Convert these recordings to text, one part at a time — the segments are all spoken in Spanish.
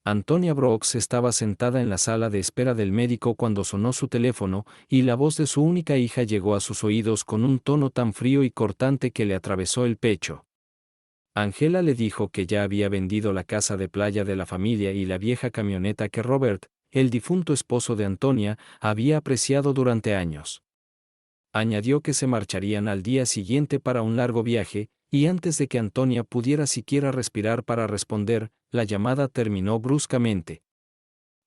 Antonia Brooks estaba sentada en la sala de espera del médico cuando sonó su teléfono, y la voz de su única hija llegó a sus oídos con un tono tan frío y cortante que le atravesó el pecho. Angela le dijo que ya había vendido la casa de playa de la familia y la vieja camioneta que Robert, el difunto esposo de Antonia, había apreciado durante años. Añadió que se marcharían al día siguiente para un largo viaje, y antes de que Antonia pudiera siquiera respirar para responder, la llamada terminó bruscamente.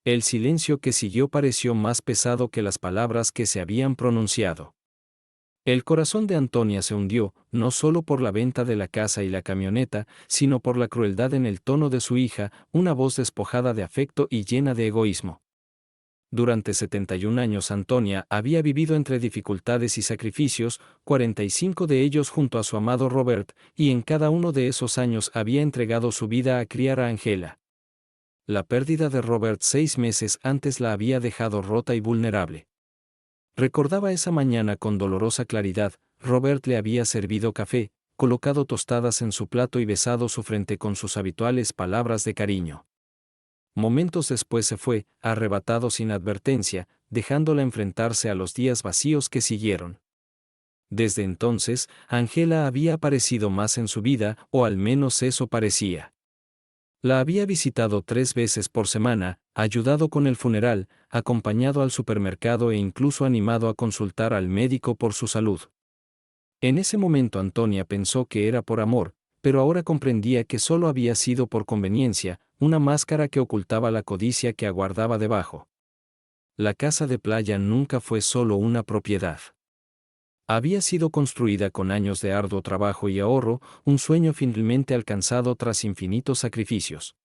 El silencio que siguió pareció más pesado que las palabras que se habían pronunciado. El corazón de Antonia se hundió, no solo por la venta de la casa y la camioneta, sino por la crueldad en el tono de su hija, una voz despojada de afecto y llena de egoísmo. Durante 71 años Antonia había vivido entre dificultades y sacrificios, 45 de ellos junto a su amado Robert, y en cada uno de esos años había entregado su vida a criar a Angela. La pérdida de Robert 6 meses antes la había dejado rota y vulnerable. Recordaba esa mañana con dolorosa claridad. Robert le había servido café, colocado tostadas en su plato y besado su frente con sus habituales palabras de cariño. Momentos después se fue, arrebatado sin advertencia, dejándola enfrentarse a los días vacíos que siguieron. Desde entonces, Angela había aparecido más en su vida, o al menos eso parecía. La había visitado 3 veces por semana, ayudado con el funeral, acompañado al supermercado e incluso animado a consultar al médico por su salud. En ese momento Antonia pensó que era por amor, pero ahora comprendía que solo había sido por conveniencia, una máscara que ocultaba la codicia que aguardaba debajo. La casa de playa nunca fue solo una propiedad. Había sido construida con años de arduo trabajo y ahorro, un sueño finalmente alcanzado tras infinitos sacrificios.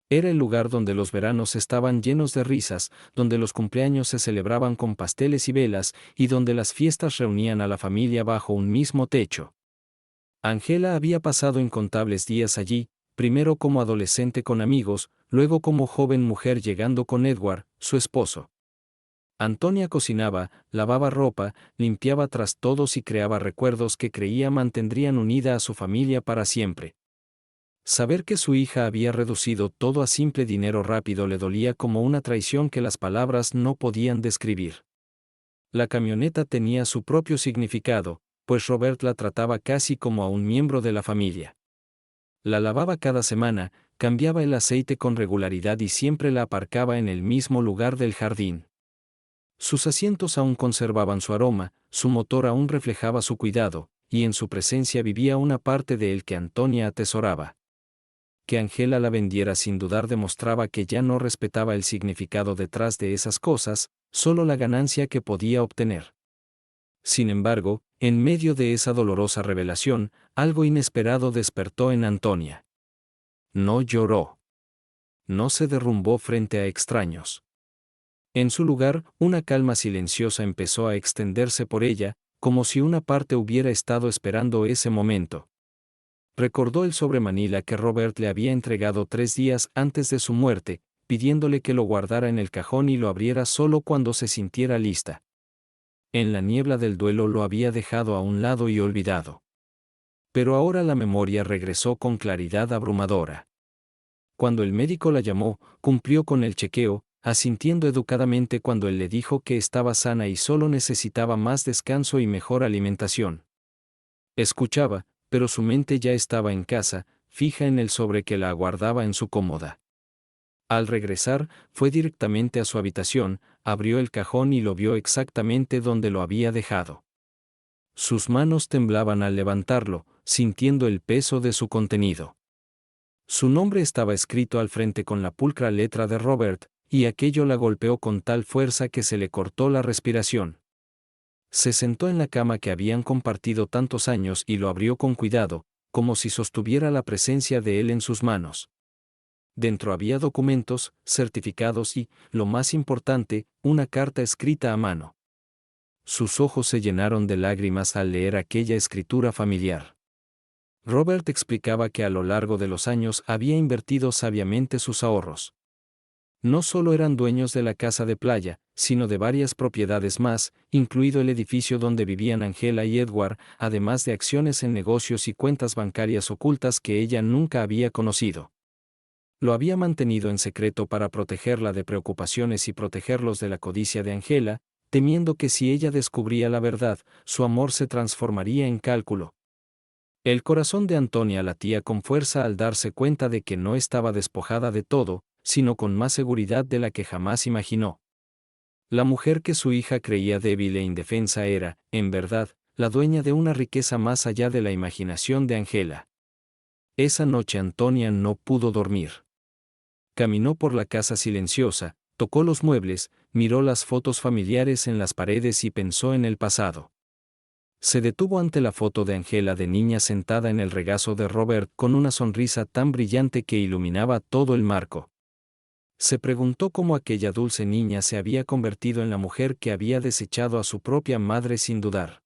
Era el lugar donde los veranos estaban llenos de risas, donde los cumpleaños se celebraban con pasteles y velas, y donde las fiestas reunían a la familia bajo un mismo techo. Angela había pasado incontables días allí, primero como adolescente con amigos, luego como joven mujer llegando con Edward, su esposo. Antonia cocinaba, lavaba ropa, limpiaba tras todos y creaba recuerdos que creía mantendrían unida a su familia para siempre. Saber que su hija había reducido todo a simple dinero rápido le dolía como una traición que las palabras no podían describir. La camioneta tenía su propio significado, pues Robert la trataba casi como a un miembro de la familia. La lavaba cada semana, cambiaba el aceite con regularidad y siempre la aparcaba en el mismo lugar del jardín. Sus asientos aún conservaban su aroma, su motor aún reflejaba su cuidado, y en su presencia vivía una parte de él que Antonia atesoraba. Que Angela la vendiera sin dudar demostraba que ya no respetaba el significado detrás de esas cosas, solo la ganancia que podía obtener. Sin embargo, en medio de esa dolorosa revelación, algo inesperado despertó en Antonia. No lloró. No se derrumbó frente a extraños. En su lugar, una calma silenciosa empezó a extenderse por ella, como si una parte hubiera estado esperando ese momento. Recordó el sobre Manila que Robert le había entregado 3 días antes de su muerte, pidiéndole que lo guardara en el cajón y lo abriera solo cuando se sintiera lista. En la niebla del duelo lo había dejado a un lado y olvidado. Pero ahora la memoria regresó con claridad abrumadora. Cuando el médico la llamó, cumplió con el chequeo, asintiendo educadamente cuando él le dijo que estaba sana y solo necesitaba más descanso y mejor alimentación. Escuchaba, pero su mente ya estaba en casa, fija en el sobre que la aguardaba en su cómoda. Al regresar, fue directamente a su habitación, abrió el cajón y lo vio exactamente donde lo había dejado. Sus manos temblaban al levantarlo, sintiendo el peso de su contenido. Su nombre estaba escrito al frente con la pulcra letra de Robert, y aquello la golpeó con tal fuerza que se le cortó la respiración. Se sentó en la cama que habían compartido tantos años y lo abrió con cuidado, como si sostuviera la presencia de él en sus manos. Dentro había documentos, certificados y, lo más importante, una carta escrita a mano. Sus ojos se llenaron de lágrimas al leer aquella escritura familiar. Robert explicaba que a lo largo de los años había invertido sabiamente sus ahorros. No solo eran dueños de la casa de playa, sino de varias propiedades más, incluido el edificio donde vivían Angela y Edward, además de acciones en negocios y cuentas bancarias ocultas que ella nunca había conocido. Lo había mantenido en secreto para protegerla de preocupaciones y protegerlos de la codicia de Angela, temiendo que si ella descubría la verdad, su amor se transformaría en cálculo. El corazón de Antonia latía con fuerza al darse cuenta de que no estaba despojada de todo, sino con más seguridad de la que jamás imaginó. La mujer que su hija creía débil e indefensa era, en verdad, la dueña de una riqueza más allá de la imaginación de Angela. Esa noche Antonia no pudo dormir. Caminó por la casa silenciosa, tocó los muebles, miró las fotos familiares en las paredes y pensó en el pasado. Se detuvo ante la foto de Angela de niña sentada en el regazo de Robert con una sonrisa tan brillante que iluminaba todo el marco. Se preguntó cómo aquella dulce niña se había convertido en la mujer que había desechado a su propia madre sin dudar.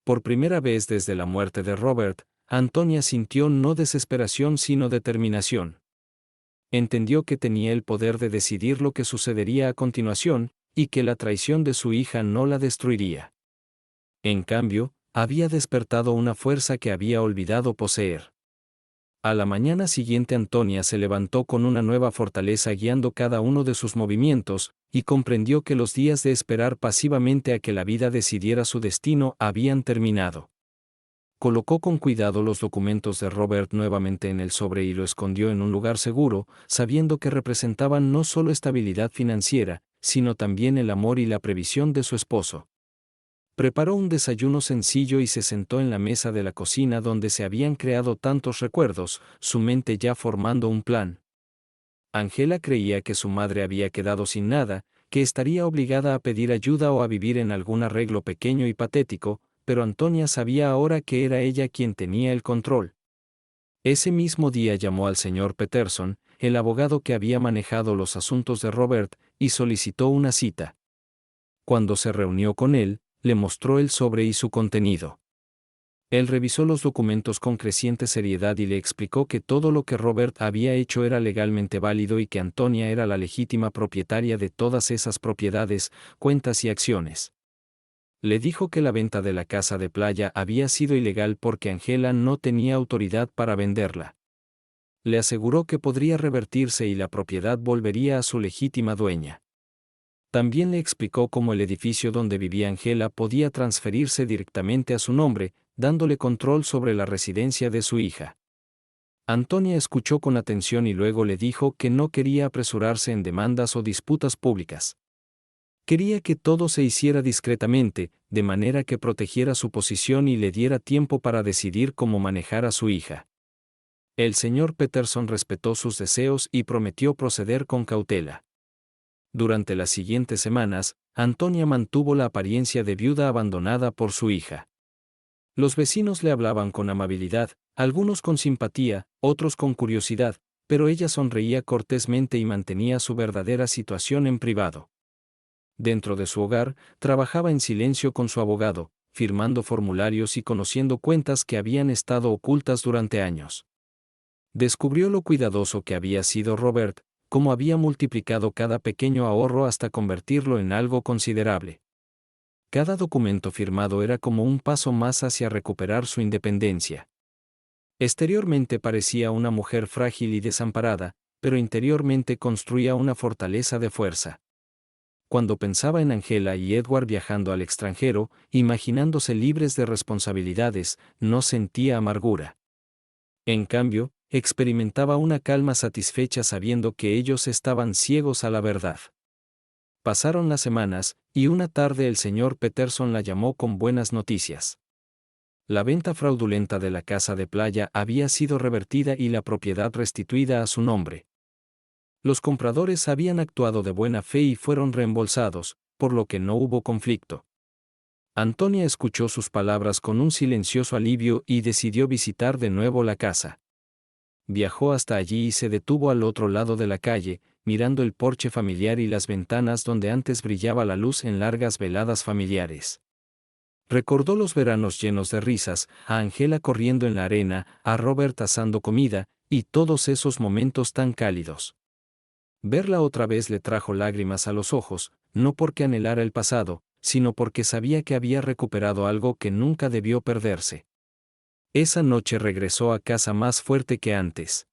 Por primera vez desde la muerte de Robert, Antonia sintió no desesperación sino determinación. Entendió que tenía el poder de decidir lo que sucedería a continuación, y que la traición de su hija no la destruiría. En cambio, había despertado una fuerza que había olvidado poseer. A la mañana siguiente Antonia se levantó con una nueva fortaleza guiando cada uno de sus movimientos, y comprendió que los días de esperar pasivamente a que la vida decidiera su destino habían terminado. Colocó con cuidado los documentos de Robert nuevamente en el sobre y lo escondió en un lugar seguro, sabiendo que representaban no solo estabilidad financiera, sino también el amor y la previsión de su esposo. Preparó un desayuno sencillo y se sentó en la mesa de la cocina donde se habían creado tantos recuerdos, su mente ya formando un plan. Angela creía que su madre había quedado sin nada, que estaría obligada a pedir ayuda o a vivir en algún arreglo pequeño y patético, pero Antonia sabía ahora que era ella quien tenía el control. Ese mismo día llamó al señor Peterson, el abogado que había manejado los asuntos de Robert, y solicitó una cita. Cuando se reunió con él, le mostró el sobre y su contenido. Él revisó los documentos con creciente seriedad y le explicó que todo lo que Robert había hecho era legalmente válido y que Antonia era la legítima propietaria de todas esas propiedades, cuentas y acciones. Le dijo que la venta de la casa de playa había sido ilegal porque Angela no tenía autoridad para venderla. Le aseguró que podría revertirse y la propiedad volvería a su legítima dueña. También le explicó cómo el edificio donde vivía Angela podía transferirse directamente a su nombre, dándole control sobre la residencia de su hija. Antonia escuchó con atención y luego le dijo que no quería apresurarse en demandas o disputas públicas. Quería que todo se hiciera discretamente, de manera que protegiera su posición y le diera tiempo para decidir cómo manejar a su hija. El señor Peterson respetó sus deseos y prometió proceder con cautela. Durante las siguientes semanas, Antonia mantuvo la apariencia de viuda abandonada por su hija. Los vecinos le hablaban con amabilidad, algunos con simpatía, otros con curiosidad, pero ella sonreía cortésmente y mantenía su verdadera situación en privado. Dentro de su hogar, trabajaba en silencio con su abogado, firmando formularios y conociendo cuentas que habían estado ocultas durante años. Descubrió lo cuidadoso que había sido Robert, cómo había multiplicado cada pequeño ahorro hasta convertirlo en algo considerable. Cada documento firmado era como un paso más hacia recuperar su independencia. Exteriormente parecía una mujer frágil y desamparada, pero interiormente construía una fortaleza de fuerza. Cuando pensaba en Angela y Edward viajando al extranjero, imaginándose libres de responsabilidades, no sentía amargura. En cambio, experimentaba una calma satisfecha sabiendo que ellos estaban ciegos a la verdad. Pasaron las semanas, y una tarde el señor Peterson la llamó con buenas noticias. La venta fraudulenta de la casa de playa había sido revertida y la propiedad restituida a su nombre. Los compradores habían actuado de buena fe y fueron reembolsados, por lo que no hubo conflicto. Antonia escuchó sus palabras con un silencioso alivio y decidió visitar de nuevo la casa. Viajó hasta allí y se detuvo al otro lado de la calle, mirando el porche familiar y las ventanas donde antes brillaba la luz en largas veladas familiares. Recordó los veranos llenos de risas, a Angela corriendo en la arena, a Robert asando comida, y todos esos momentos tan cálidos. Verla otra vez le trajo lágrimas a los ojos, no porque anhelara el pasado, sino porque sabía que había recuperado algo que nunca debió perderse. Esa noche regresó a casa más fuerte que antes.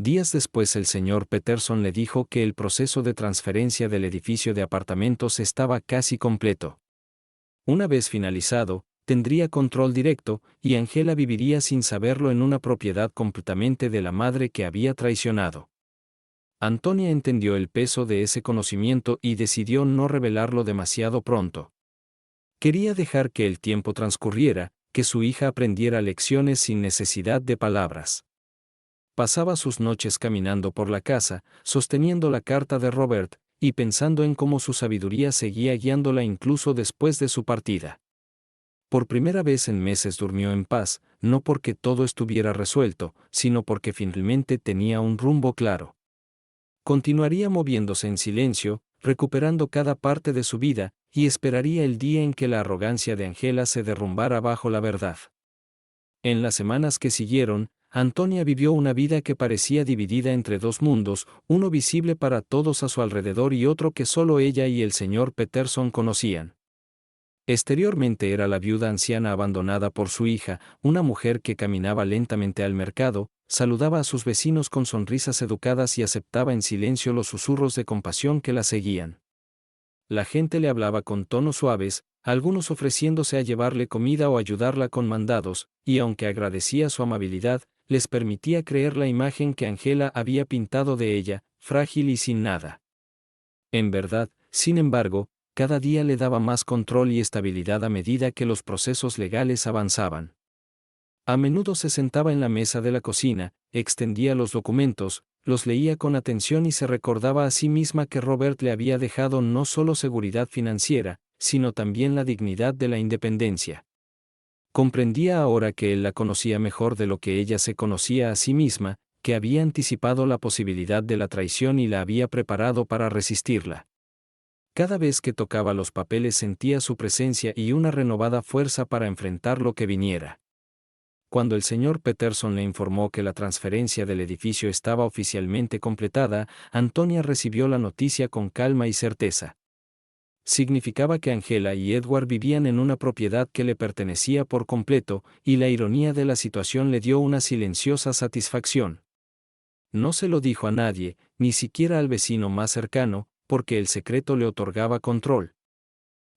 Días después el señor Peterson le dijo que el proceso de transferencia del edificio de apartamentos estaba casi completo. Una vez finalizado, tendría control directo, y Angela viviría sin saberlo en una propiedad completamente de la madre que había traicionado. Antonia entendió el peso de ese conocimiento y decidió no revelarlo demasiado pronto. Quería dejar que el tiempo transcurriera, que su hija aprendiera lecciones sin necesidad de palabras. Pasaba sus noches caminando por la casa, sosteniendo la carta de Robert, y pensando en cómo su sabiduría seguía guiándola incluso después de su partida. Por primera vez en meses durmió en paz, no porque todo estuviera resuelto, sino porque finalmente tenía un rumbo claro. Continuaría moviéndose en silencio, recuperando cada parte de su vida, y esperaría el día en que la arrogancia de Angela se derrumbara bajo la verdad. En las semanas que siguieron, Antonia vivió una vida que parecía dividida entre dos mundos, uno visible para todos a su alrededor y otro que solo ella y el señor Peterson conocían. Exteriormente era la viuda anciana abandonada por su hija, una mujer que caminaba lentamente al mercado, saludaba a sus vecinos con sonrisas educadas y aceptaba en silencio los susurros de compasión que la seguían. La gente le hablaba con tonos suaves, algunos ofreciéndose a llevarle comida o ayudarla con mandados, y aunque agradecía su amabilidad, les permitía creer la imagen que Angela había pintado de ella, frágil y sin nada. En verdad, sin embargo, cada día le daba más control y estabilidad a medida que los procesos legales avanzaban. A menudo se sentaba en la mesa de la cocina, extendía los documentos, los leía con atención y se recordaba a sí misma que Robert le había dejado no solo seguridad financiera, sino también la dignidad de la independencia. Comprendía ahora que él la conocía mejor de lo que ella se conocía a sí misma, que había anticipado la posibilidad de la traición y la había preparado para resistirla. Cada vez que tocaba los papeles sentía su presencia y una renovada fuerza para enfrentar lo que viniera. Cuando el señor Peterson le informó que la transferencia del edificio estaba oficialmente completada, Antonia recibió la noticia con calma y certeza. Significaba que Angela y Edward vivían en una propiedad que le pertenecía por completo, y la ironía de la situación le dio una silenciosa satisfacción. No se lo dijo a nadie, ni siquiera al vecino más cercano, porque el secreto le otorgaba control.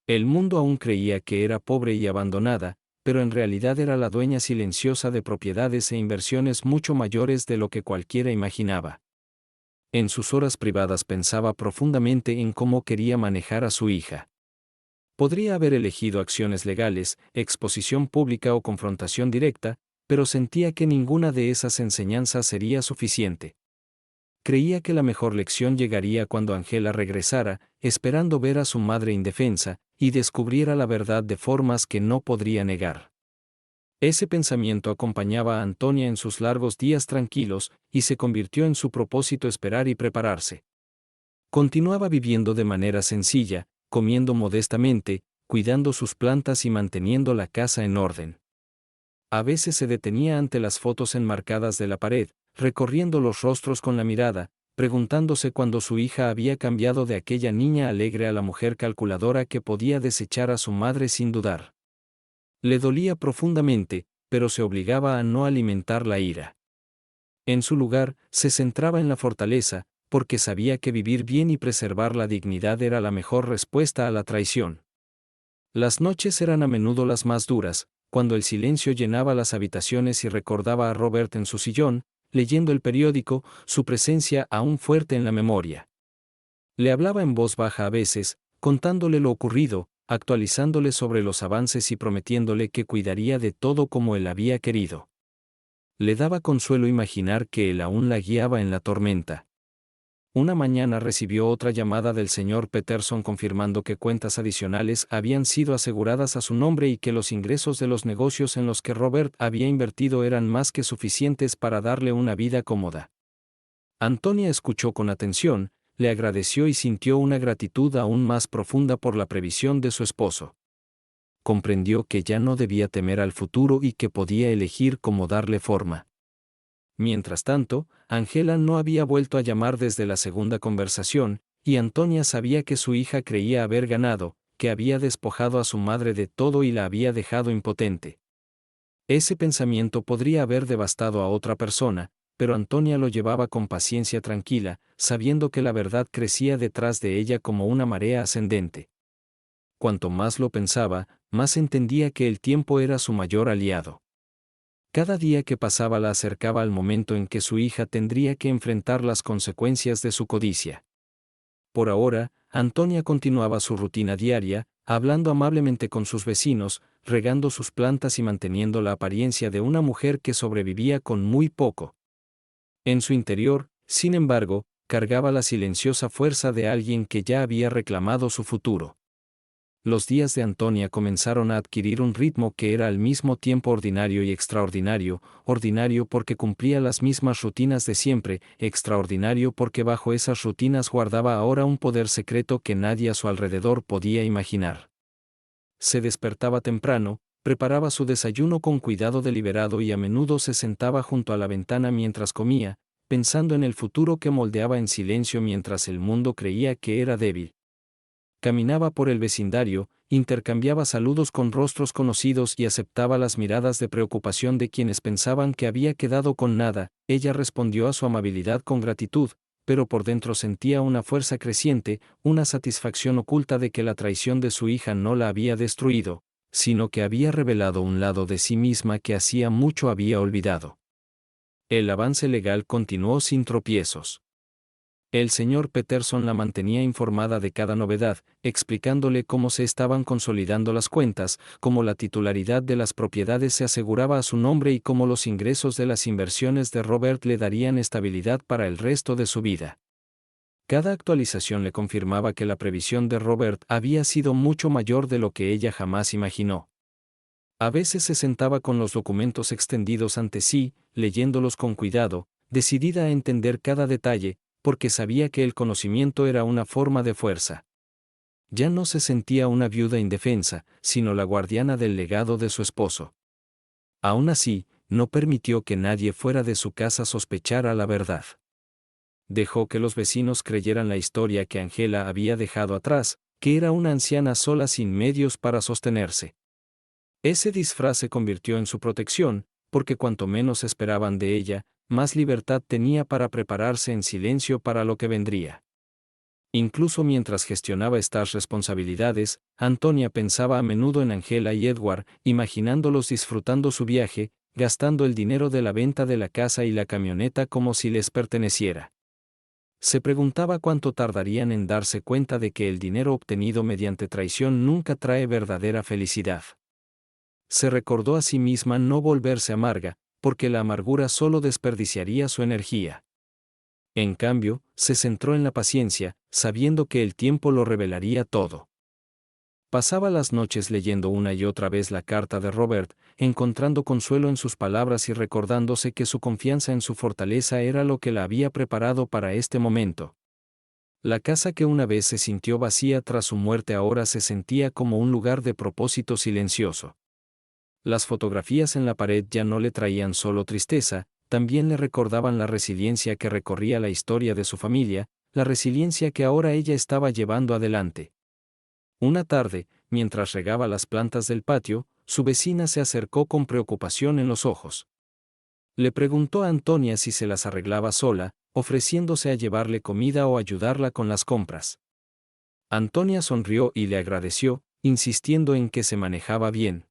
El mundo aún creía que era pobre y abandonada, pero en realidad era la dueña silenciosa de propiedades e inversiones mucho mayores de lo que cualquiera imaginaba. En sus horas privadas pensaba profundamente en cómo quería manejar a su hija. Podría haber elegido acciones legales, exposición pública o confrontación directa, pero sentía que ninguna de esas enseñanzas sería suficiente. Creía que la mejor lección llegaría cuando Angela regresara, esperando ver a su madre indefensa, y descubriera la verdad de formas que no podría negar. Ese pensamiento acompañaba a Antonia en sus largos días tranquilos, y se convirtió en su propósito esperar y prepararse. Continuaba viviendo de manera sencilla, comiendo modestamente, cuidando sus plantas y manteniendo la casa en orden. A veces se detenía ante las fotos enmarcadas de la pared, recorriendo los rostros con la mirada, preguntándose cuándo su hija había cambiado de aquella niña alegre a la mujer calculadora que podía desechar a su madre sin dudar. Le dolía profundamente, pero se obligaba a no alimentar la ira. En su lugar, se centraba en la fortaleza, porque sabía que vivir bien y preservar la dignidad era la mejor respuesta a la traición. Las noches eran a menudo las más duras, cuando el silencio llenaba las habitaciones y recordaba a Robert en su sillón, leyendo el periódico, su presencia aún fuerte en la memoria. Le hablaba en voz baja a veces, contándole lo ocurrido, actualizándole sobre los avances y prometiéndole que cuidaría de todo como él había querido. Le daba consuelo imaginar que él aún la guiaba en la tormenta. Una mañana recibió otra llamada del señor Peterson confirmando que cuentas adicionales habían sido aseguradas a su nombre y que los ingresos de los negocios en los que Robert había invertido eran más que suficientes para darle una vida cómoda. Antonia escuchó con atención, le agradeció y sintió una gratitud aún más profunda por la previsión de su esposo. Comprendió que ya no debía temer al futuro y que podía elegir cómo darle forma. Mientras tanto, Angela no había vuelto a llamar desde la segunda conversación, y Antonia sabía que su hija creía haber ganado, que había despojado a su madre de todo y la había dejado impotente. Ese pensamiento podría haber devastado a otra persona, pero Antonia lo llevaba con paciencia tranquila, sabiendo que la verdad crecía detrás de ella como una marea ascendente. Cuanto más lo pensaba, más entendía que el tiempo era su mayor aliado. Cada día que pasaba la acercaba al momento en que su hija tendría que enfrentar las consecuencias de su codicia. Por ahora, Antonia continuaba su rutina diaria, hablando amablemente con sus vecinos, regando sus plantas y manteniendo la apariencia de una mujer que sobrevivía con muy poco. En su interior, sin embargo, cargaba la silenciosa fuerza de alguien que ya había reclamado su futuro. Los días de Antonia comenzaron a adquirir un ritmo que era al mismo tiempo ordinario y extraordinario, ordinario porque cumplía las mismas rutinas de siempre, extraordinario porque bajo esas rutinas guardaba ahora un poder secreto que nadie a su alrededor podía imaginar. Se despertaba temprano, preparaba su desayuno con cuidado deliberado y a menudo se sentaba junto a la ventana mientras comía, pensando en el futuro que moldeaba en silencio mientras el mundo creía que era débil. Caminaba por el vecindario, intercambiaba saludos con rostros conocidos y aceptaba las miradas de preocupación de quienes pensaban que había quedado con nada. Ella respondió a su amabilidad con gratitud, pero por dentro sentía una fuerza creciente, una satisfacción oculta de que la traición de su hija no la había destruido, sino que había revelado un lado de sí misma que hacía mucho había olvidado. El avance legal continuó sin tropiezos. El señor Peterson la mantenía informada de cada novedad, explicándole cómo se estaban consolidando las cuentas, cómo la titularidad de las propiedades se aseguraba a su nombre y cómo los ingresos de las inversiones de Robert le darían estabilidad para el resto de su vida. Cada actualización le confirmaba que la previsión de Robert había sido mucho mayor de lo que ella jamás imaginó. A veces se sentaba con los documentos extendidos ante sí, leyéndolos con cuidado, decidida a entender cada detalle, porque sabía que el conocimiento era una forma de fuerza. Ya no se sentía una viuda indefensa, sino la guardiana del legado de su esposo. Aún así, no permitió que nadie fuera de su casa sospechara la verdad. Dejó que los vecinos creyeran la historia que Angela había dejado atrás, que era una anciana sola sin medios para sostenerse. Ese disfraz se convirtió en su protección, porque cuanto menos esperaban de ella, más libertad tenía para prepararse en silencio para lo que vendría. Incluso mientras gestionaba estas responsabilidades, Antonia pensaba a menudo en Angela y Edward, imaginándolos disfrutando su viaje, gastando el dinero de la venta de la casa y la camioneta como si les perteneciera. Se preguntaba cuánto tardarían en darse cuenta de que el dinero obtenido mediante traición nunca trae verdadera felicidad. Se recordó a sí misma no volverse amarga, porque la amargura solo desperdiciaría su energía. En cambio, se centró en la paciencia, sabiendo que el tiempo lo revelaría todo. Pasaba las noches leyendo una y otra vez la carta de Robert, encontrando consuelo en sus palabras y recordándose que su confianza en su fortaleza era lo que la había preparado para este momento. La casa que una vez se sintió vacía tras su muerte ahora se sentía como un lugar de propósito silencioso. Las fotografías en la pared ya no le traían solo tristeza, también le recordaban la resiliencia que recorría la historia de su familia, la resiliencia que ahora ella estaba llevando adelante. Una tarde, mientras regaba las plantas del patio, su vecina se acercó con preocupación en los ojos. Le preguntó a Antonia si se las arreglaba sola, ofreciéndose a llevarle comida o ayudarla con las compras. Antonia sonrió y le agradeció, insistiendo en que se manejaba bien.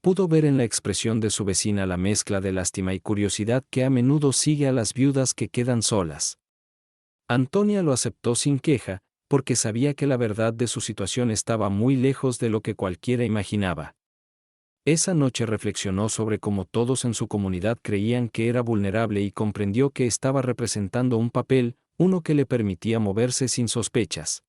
Pudo ver en la expresión de su vecina la mezcla de lástima y curiosidad que a menudo sigue a las viudas que quedan solas. Antonia lo aceptó sin queja, porque sabía que la verdad de su situación estaba muy lejos de lo que cualquiera imaginaba. Esa noche reflexionó sobre cómo todos en su comunidad creían que era vulnerable y comprendió que estaba representando un papel, uno que le permitía moverse sin sospechas.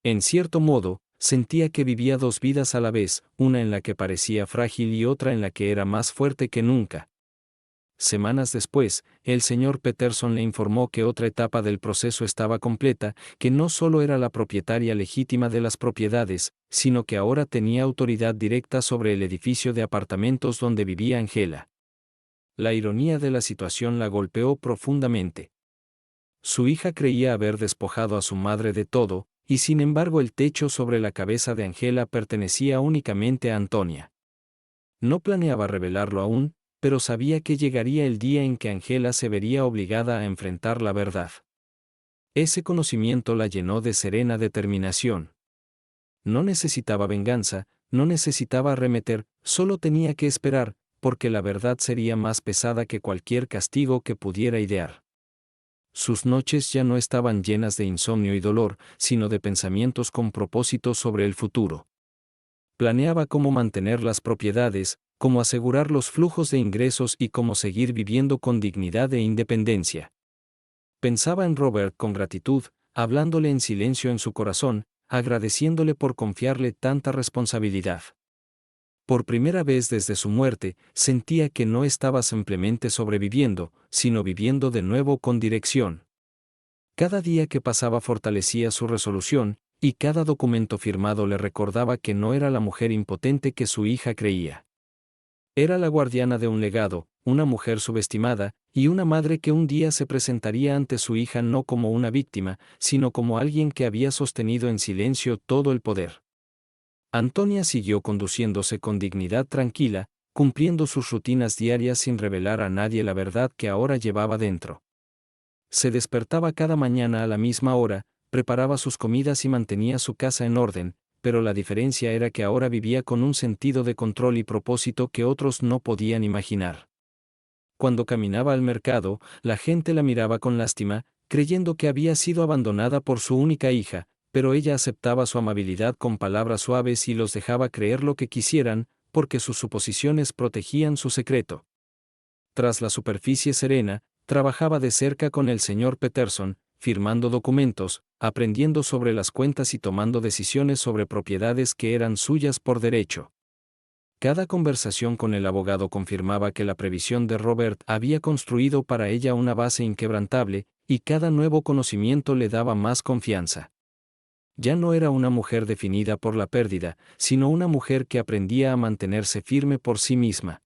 En cierto modo, sentía que vivía dos vidas a la vez, una en la que parecía frágil y otra en la que era más fuerte que nunca. Semanas después, el señor Peterson le informó que otra etapa del proceso estaba completa, que no solo era la propietaria legítima de las propiedades, sino que ahora tenía autoridad directa sobre el edificio de apartamentos donde vivía Angela. La ironía de la situación la golpeó profundamente. Su hija creía haber despojado a su madre de todo, y sin embargo el techo sobre la cabeza de Angela pertenecía únicamente a Antonia. No planeaba revelarlo aún, pero sabía que llegaría el día en que Angela se vería obligada a enfrentar la verdad. Ese conocimiento la llenó de serena determinación. No necesitaba venganza, no necesitaba arremeter, solo tenía que esperar, porque la verdad sería más pesada que cualquier castigo que pudiera idear. Sus noches ya no estaban llenas de insomnio y dolor, sino de pensamientos con propósitos sobre el futuro. Planeaba cómo mantener las propiedades, cómo asegurar los flujos de ingresos y cómo seguir viviendo con dignidad e independencia. Pensaba en Robert con gratitud, hablándole en silencio en su corazón, agradeciéndole por confiarle tanta responsabilidad. Por primera vez desde su muerte, sentía que no estaba simplemente sobreviviendo, sino viviendo de nuevo con dirección. Cada día que pasaba fortalecía su resolución, y cada documento firmado le recordaba que no era la mujer impotente que su hija creía. Era la guardiana de un legado, una mujer subestimada, y una madre que un día se presentaría ante su hija no como una víctima, sino como alguien que había sostenido en silencio todo el poder. Antonia siguió conduciéndose con dignidad tranquila, cumpliendo sus rutinas diarias sin revelar a nadie la verdad que ahora llevaba dentro. Se despertaba cada mañana a la misma hora, preparaba sus comidas y mantenía su casa en orden, pero la diferencia era que ahora vivía con un sentido de control y propósito que otros no podían imaginar. Cuando caminaba al mercado, la gente la miraba con lástima, creyendo que había sido abandonada por su única hija, pero ella aceptaba su amabilidad con palabras suaves y los dejaba creer lo que quisieran, porque sus suposiciones protegían su secreto. Tras la superficie serena, trabajaba de cerca con el señor Peterson, firmando documentos, aprendiendo sobre las cuentas y tomando decisiones sobre propiedades que eran suyas por derecho. Cada conversación con el abogado confirmaba que la previsión de Robert había construido para ella una base inquebrantable, y cada nuevo conocimiento le daba más confianza. Ya no era una mujer definida por la pérdida, sino una mujer que aprendía a mantenerse firme por sí misma.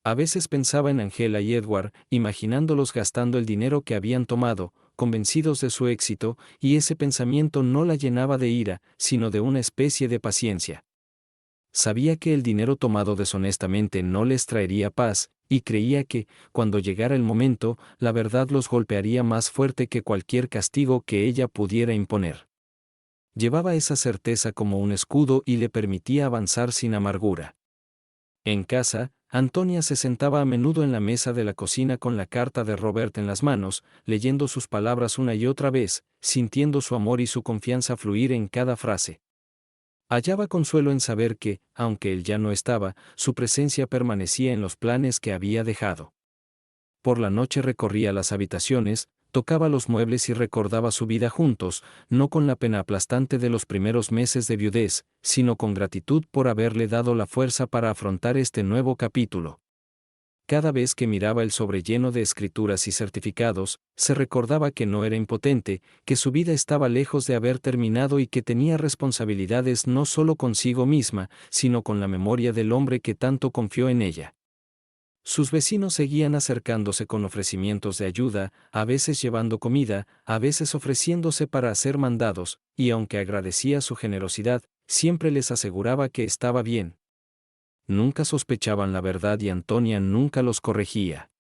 A veces pensaba en Angela y Edward, imaginándolos gastando el dinero que habían tomado, convencidos de su éxito, y ese pensamiento no la llenaba de ira, sino de una especie de paciencia. Sabía que el dinero tomado deshonestamente no les traería paz, y creía que, cuando llegara el momento, la verdad los golpearía más fuerte que cualquier castigo que ella pudiera imponer. Llevaba esa certeza como un escudo y le permitía avanzar sin amargura. En casa, Antonia se sentaba a menudo en la mesa de la cocina con la carta de Robert en las manos, leyendo sus palabras una y otra vez, sintiendo su amor y su confianza fluir en cada frase. Hallaba consuelo en saber que, aunque él ya no estaba, su presencia permanecía en los planes que había dejado. Por la noche recorría las habitaciones, tocaba los muebles y recordaba su vida juntos, no con la pena aplastante de los primeros meses de viudez, sino con gratitud por haberle dado la fuerza para afrontar este nuevo capítulo. Cada vez que miraba el sobre lleno de escrituras y certificados, se recordaba que no era impotente, que su vida estaba lejos de haber terminado y que tenía responsabilidades no solo consigo misma, sino con la memoria del hombre que tanto confió en ella. Sus vecinos seguían acercándose con ofrecimientos de ayuda, a veces llevando comida, a veces ofreciéndose para hacer mandados, y aunque agradecía su generosidad, siempre les aseguraba que estaba bien. Nunca sospechaban la verdad y Antonia nunca los corregía.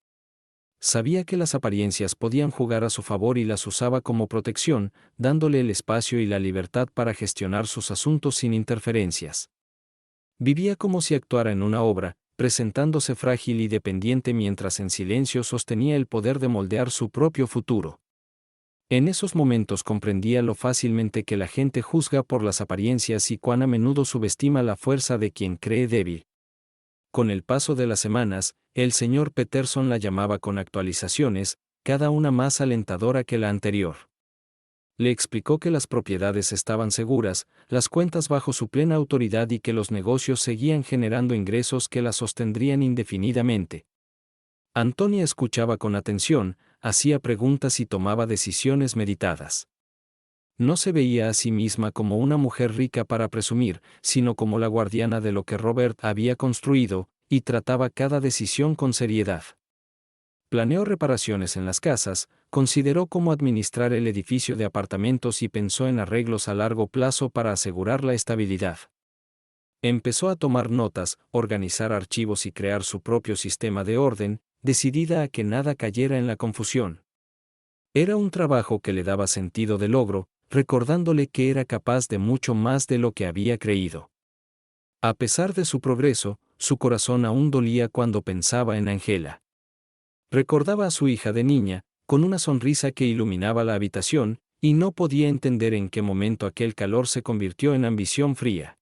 Sabía que las apariencias podían jugar a su favor y las usaba como protección, dándole el espacio y la libertad para gestionar sus asuntos sin interferencias. Vivía como si actuara en una obra, presentándose frágil y dependiente mientras en silencio sostenía el poder de moldear su propio futuro. En esos momentos comprendía lo fácilmente que la gente juzga por las apariencias y cuán a menudo subestima la fuerza de quien cree débil. Con el paso de las semanas, el señor Peterson la llamaba con actualizaciones, cada una más alentadora que la anterior. Le explicó que las propiedades estaban seguras, las cuentas bajo su plena autoridad y que los negocios seguían generando ingresos que la sostendrían indefinidamente. Antonia escuchaba con atención, hacía preguntas y tomaba decisiones meditadas. No se veía a sí misma como una mujer rica para presumir, sino como la guardiana de lo que Robert había construido, y trataba cada decisión con seriedad. Planeó reparaciones en las casas, consideró cómo administrar el edificio de apartamentos y pensó en arreglos a largo plazo para asegurar la estabilidad. Empezó a tomar notas, organizar archivos y crear su propio sistema de orden, decidida a que nada cayera en la confusión. Era un trabajo que le daba sentido de logro, recordándole que era capaz de mucho más de lo que había creído. A pesar de su progreso, su corazón aún dolía cuando pensaba en Angela. Recordaba a su hija de niña, con una sonrisa que iluminaba la habitación, y no podía entender en qué momento aquel calor se convirtió en ambición fría.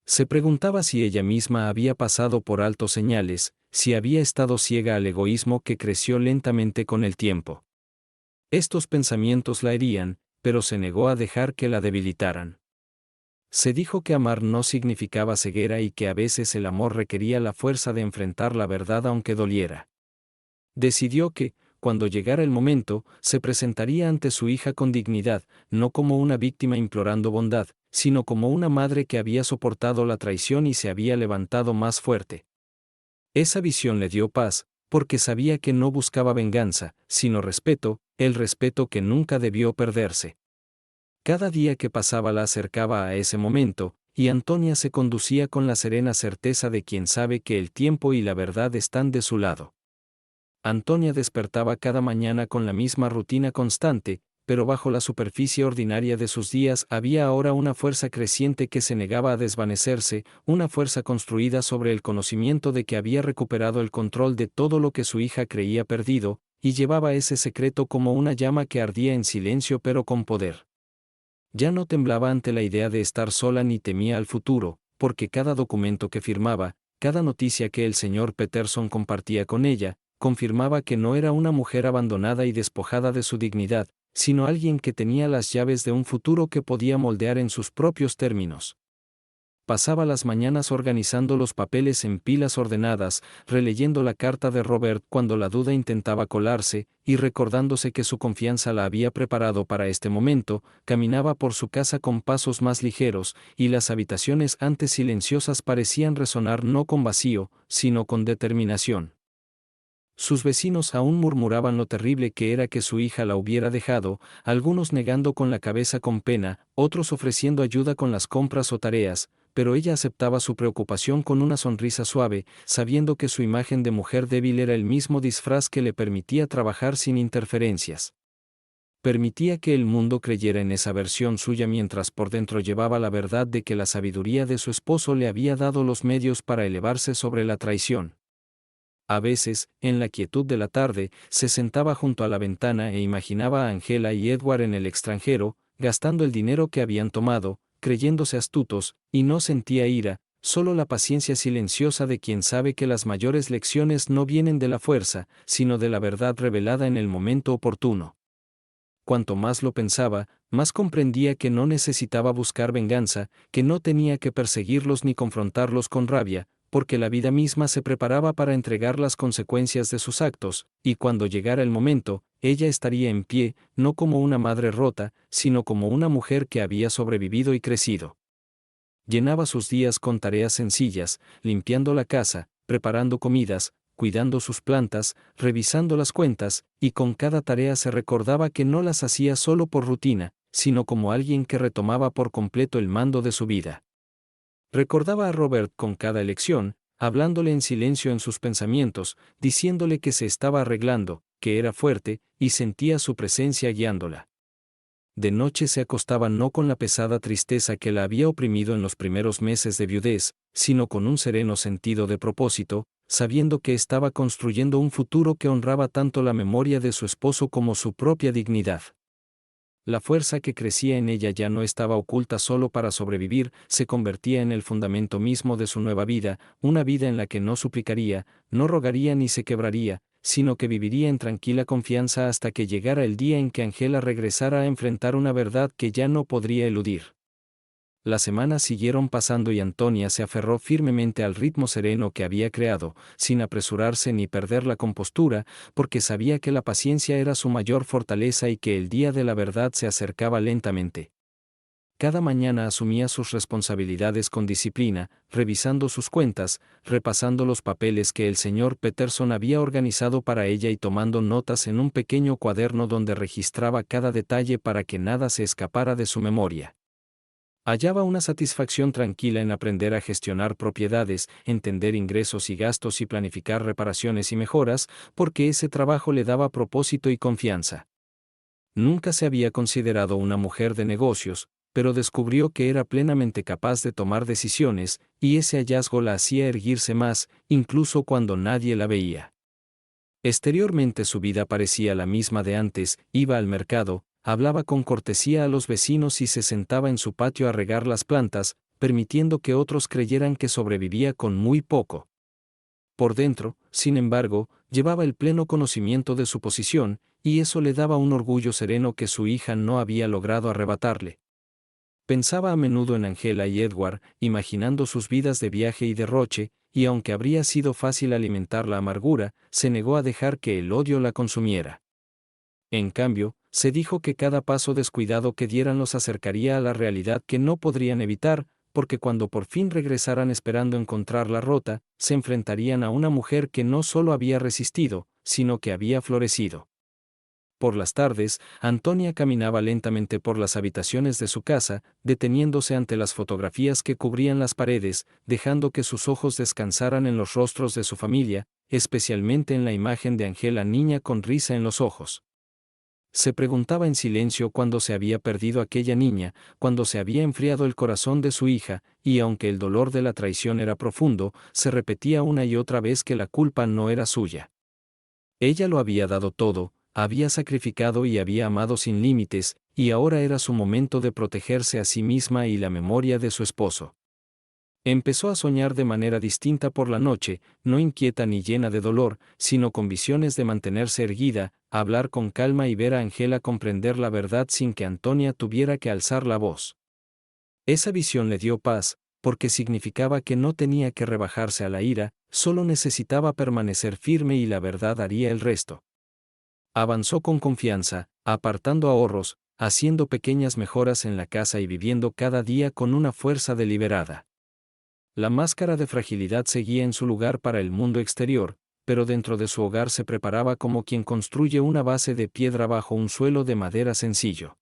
Se preguntaba si ella misma había pasado por alto señales, si había estado ciega al egoísmo que creció lentamente con el tiempo. Estos pensamientos la herían, pero se negó a dejar que la debilitaran. Se dijo que amar no significaba ceguera y que a veces el amor requería la fuerza de enfrentar la verdad aunque doliera. Decidió que, cuando llegara el momento, se presentaría ante su hija con dignidad, no como una víctima implorando bondad, sino como una madre que había soportado la traición y se había levantado más fuerte. Esa visión le dio paz, porque sabía que no buscaba venganza, sino respeto, el respeto que nunca debió perderse. Cada día que pasaba la acercaba a ese momento, y Antonia se conducía con la serena certeza de quien sabe que el tiempo y la verdad están de su lado. Antonia despertaba cada mañana con la misma rutina constante, pero bajo la superficie ordinaria de sus días había ahora una fuerza creciente que se negaba a desvanecerse, una fuerza construida sobre el conocimiento de que había recuperado el control de todo lo que su hija creía perdido, y llevaba ese secreto como una llama que ardía en silencio pero con poder. Ya no temblaba ante la idea de estar sola ni temía al futuro, porque cada documento que firmaba, cada noticia que el señor Peterson compartía con ella, confirmaba que no era una mujer abandonada y despojada de su dignidad, sino alguien que tenía las llaves de un futuro que podía moldear en sus propios términos. Pasaba las mañanas organizando los papeles en pilas ordenadas, releyendo la carta de Robert cuando la duda intentaba colarse, y recordándose que su confianza la había preparado para este momento, caminaba por su casa con pasos más ligeros, y las habitaciones antes silenciosas parecían resonar no con vacío, sino con determinación. Sus vecinos aún murmuraban lo terrible que era que su hija la hubiera dejado, algunos negando con la cabeza con pena, otros ofreciendo ayuda con las compras o tareas, pero ella aceptaba su preocupación con una sonrisa suave, sabiendo que su imagen de mujer débil era el mismo disfraz que le permitía trabajar sin interferencias. Permitía que el mundo creyera en esa versión suya mientras por dentro llevaba la verdad de que la sabiduría de su esposo le había dado los medios para elevarse sobre la traición. A veces, en la quietud de la tarde, se sentaba junto a la ventana e imaginaba a Angela y Edward en el extranjero, gastando el dinero que habían tomado, creyéndose astutos, y no sentía ira, solo la paciencia silenciosa de quien sabe que las mayores lecciones no vienen de la fuerza, sino de la verdad revelada en el momento oportuno. Cuanto más lo pensaba, más comprendía que no necesitaba buscar venganza, que no tenía que perseguirlos ni confrontarlos con rabia, porque la vida misma se preparaba para entregar las consecuencias de sus actos, y cuando llegara el momento, ella estaría en pie, no como una madre rota, sino como una mujer que había sobrevivido y crecido. Llenaba sus días con tareas sencillas, limpiando la casa, preparando comidas, cuidando sus plantas, revisando las cuentas, y con cada tarea se recordaba que no las hacía solo por rutina, sino como alguien que retomaba por completo el mando de su vida. Recordaba a Robert con cada elección, hablándole en silencio en sus pensamientos, diciéndole que se estaba arreglando, que era fuerte, y sentía su presencia guiándola. De noche se acostaba no con la pesada tristeza que la había oprimido en los primeros meses de viudez, sino con un sereno sentido de propósito, sabiendo que estaba construyendo un futuro que honraba tanto la memoria de su esposo como su propia dignidad. La fuerza que crecía en ella ya no estaba oculta solo para sobrevivir, se convertía en el fundamento mismo de su nueva vida, una vida en la que no suplicaría, no rogaría ni se quebraría, sino que viviría en tranquila confianza hasta que llegara el día en que Angela regresara a enfrentar una verdad que ya no podría eludir. Las semanas siguieron pasando y Antonia se aferró firmemente al ritmo sereno que había creado, sin apresurarse ni perder la compostura, porque sabía que la paciencia era su mayor fortaleza y que el día de la verdad se acercaba lentamente. Cada mañana asumía sus responsabilidades con disciplina, revisando sus cuentas, repasando los papeles que el señor Peterson había organizado para ella y tomando notas en un pequeño cuaderno donde registraba cada detalle para que nada se escapara de su memoria. Hallaba una satisfacción tranquila en aprender a gestionar propiedades, entender ingresos y gastos y planificar reparaciones y mejoras, porque ese trabajo le daba propósito y confianza. Nunca se había considerado una mujer de negocios, pero descubrió que era plenamente capaz de tomar decisiones, y ese hallazgo la hacía erguirse más, incluso cuando nadie la veía. Exteriormente su vida parecía la misma de antes, iba al mercado, hablaba con cortesía a los vecinos y se sentaba en su patio a regar las plantas, permitiendo que otros creyeran que sobrevivía con muy poco. Por dentro, sin embargo, llevaba el pleno conocimiento de su posición, y eso le daba un orgullo sereno que su hija no había logrado arrebatarle. Pensaba a menudo en Angela y Edward, imaginando sus vidas de viaje y derroche, y aunque habría sido fácil alimentar la amargura, se negó a dejar que el odio la consumiera. En cambio, se dijo que cada paso descuidado que dieran los acercaría a la realidad que no podrían evitar, porque cuando por fin regresaran esperando encontrarla rota, se enfrentarían a una mujer que no solo había resistido, sino que había florecido. Por las tardes, Antonia caminaba lentamente por las habitaciones de su casa, deteniéndose ante las fotografías que cubrían las paredes, dejando que sus ojos descansaran en los rostros de su familia, especialmente en la imagen de Angela niña con risa en los ojos. Se preguntaba en silencio cuándo se había perdido aquella niña, cuándo se había enfriado el corazón de su hija, y aunque el dolor de la traición era profundo, se repetía una y otra vez que la culpa no era suya. Ella lo había dado todo, había sacrificado y había amado sin límites, y ahora era su momento de protegerse a sí misma y la memoria de su esposo. Empezó a soñar de manera distinta por la noche, no inquieta ni llena de dolor, sino con visiones de mantenerse erguida, hablar con calma y ver a Angela comprender la verdad sin que Antonia tuviera que alzar la voz. Esa visión le dio paz, porque significaba que no tenía que rebajarse a la ira, solo necesitaba permanecer firme y la verdad haría el resto. Avanzó con confianza, apartando ahorros, haciendo pequeñas mejoras en la casa y viviendo cada día con una fuerza deliberada. La máscara de fragilidad seguía en su lugar para el mundo exterior, pero dentro de su hogar se preparaba como quien construye una base de piedra bajo un suelo de madera sencillo.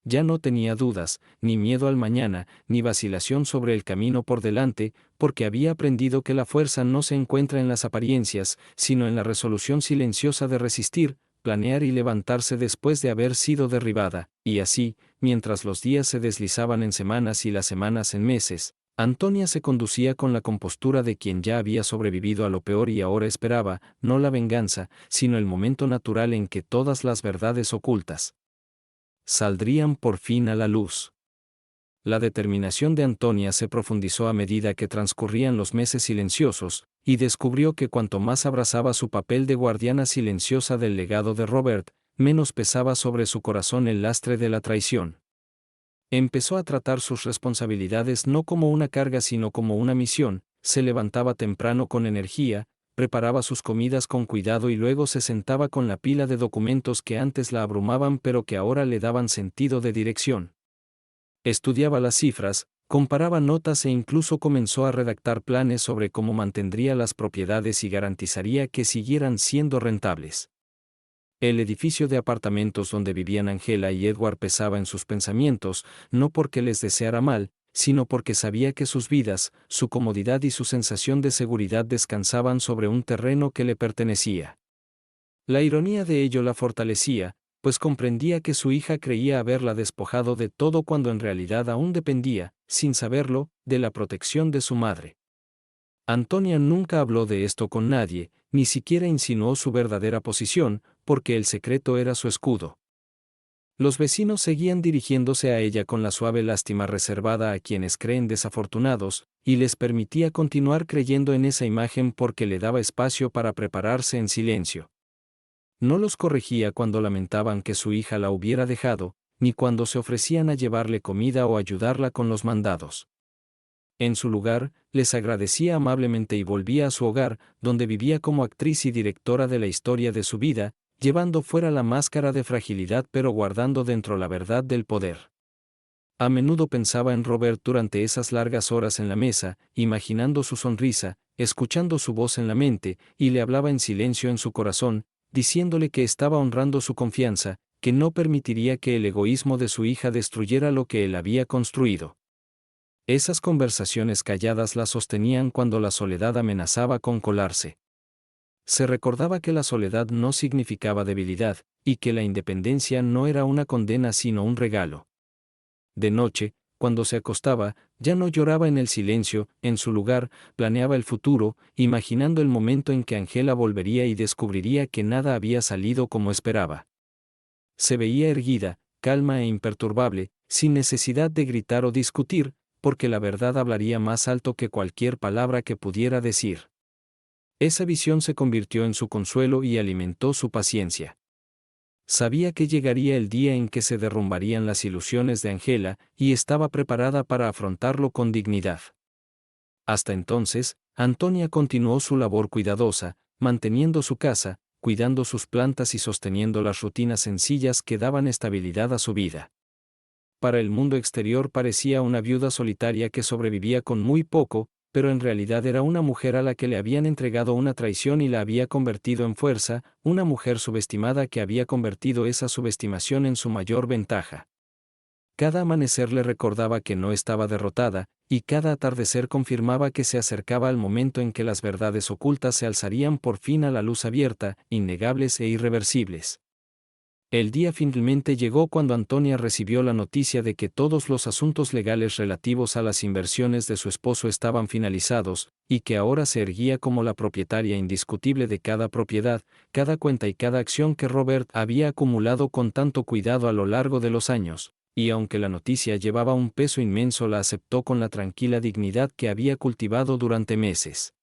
Ya no tenía dudas, ni miedo al mañana, ni vacilación sobre el camino por delante, porque había aprendido que la fuerza no se encuentra en las apariencias, sino en la resolución silenciosa de resistir, planear y levantarse después de haber sido derribada, y así, mientras los días se deslizaban en semanas y las semanas en meses, Antonia se conducía con la compostura de quien ya había sobrevivido a lo peor y ahora esperaba, no la venganza, sino el momento natural en que todas las verdades ocultas saldrían por fin a la luz. La determinación de Antonia se profundizó a medida que transcurrían los meses silenciosos, y descubrió que cuanto más abrazaba su papel de guardiana silenciosa del legado de Robert, menos pesaba sobre su corazón el lastre de la traición. Empezó a tratar sus responsabilidades no como una carga sino como una misión, se levantaba temprano con energía, preparaba sus comidas con cuidado y luego se sentaba con la pila de documentos que antes la abrumaban pero que ahora le daban sentido de dirección. Estudiaba las cifras, comparaba notas e incluso comenzó a redactar planes sobre cómo mantendría las propiedades y garantizaría que siguieran siendo rentables. El edificio de apartamentos donde vivían Angela y Edward pesaba en sus pensamientos, no porque les deseara mal, sino porque sabía que sus vidas, su comodidad y su sensación de seguridad descansaban sobre un terreno que le pertenecía. La ironía de ello la fortalecía, pues comprendía que su hija creía haberla despojado de todo cuando en realidad aún dependía, sin saberlo, de la protección de su madre. Antonia nunca habló de esto con nadie, ni siquiera insinuó su verdadera posición, porque el secreto era su escudo. Los vecinos seguían dirigiéndose a ella con la suave lástima reservada a quienes creen desafortunados, y les permitía continuar creyendo en esa imagen porque le daba espacio para prepararse en silencio. No los corregía cuando lamentaban que su hija la hubiera dejado, ni cuando se ofrecían a llevarle comida o ayudarla con los mandados. En su lugar, les agradecía amablemente y volvía a su hogar, donde vivía como actriz y directora de la historia de su vida, llevando fuera la máscara de fragilidad pero guardando dentro la verdad del poder. A menudo pensaba en Robert durante esas largas horas en la mesa, imaginando su sonrisa, escuchando su voz en la mente, y le hablaba en silencio en su corazón, diciéndole que estaba honrando su confianza, que no permitiría que el egoísmo de su hija destruyera lo que él había construido. Esas conversaciones calladas la sostenían cuando la soledad amenazaba con colarse. Se recordaba que la soledad no significaba debilidad, y que la independencia no era una condena sino un regalo. De noche, cuando se acostaba, ya no lloraba en el silencio, en su lugar, planeaba el futuro, imaginando el momento en que Angela volvería y descubriría que nada había salido como esperaba. Se veía erguida, calma e imperturbable, sin necesidad de gritar o discutir, porque la verdad hablaría más alto que cualquier palabra que pudiera decir. Esa visión se convirtió en su consuelo y alimentó su paciencia. Sabía que llegaría el día en que se derrumbarían las ilusiones de Angela, y estaba preparada para afrontarlo con dignidad. Hasta entonces, Antonia continuó su labor cuidadosa, manteniendo su casa, cuidando sus plantas y sosteniendo las rutinas sencillas que daban estabilidad a su vida. Para el mundo exterior parecía una viuda solitaria que sobrevivía con muy poco, pero en realidad era una mujer a la que le habían entregado una traición y la había convertido en fuerza, una mujer subestimada que había convertido esa subestimación en su mayor ventaja. Cada amanecer le recordaba que no estaba derrotada, y cada atardecer confirmaba que se acercaba al momento en que las verdades ocultas se alzarían por fin a la luz abierta, innegables e irreversibles. El día finalmente llegó cuando Antonia recibió la noticia de que todos los asuntos legales relativos a las inversiones de su esposo estaban finalizados, y que ahora se erguía como la propietaria indiscutible de cada propiedad, cada cuenta y cada acción que Robert había acumulado con tanto cuidado a lo largo de los años, y aunque la noticia llevaba un peso inmenso, la aceptó con la tranquila dignidad que había cultivado durante meses.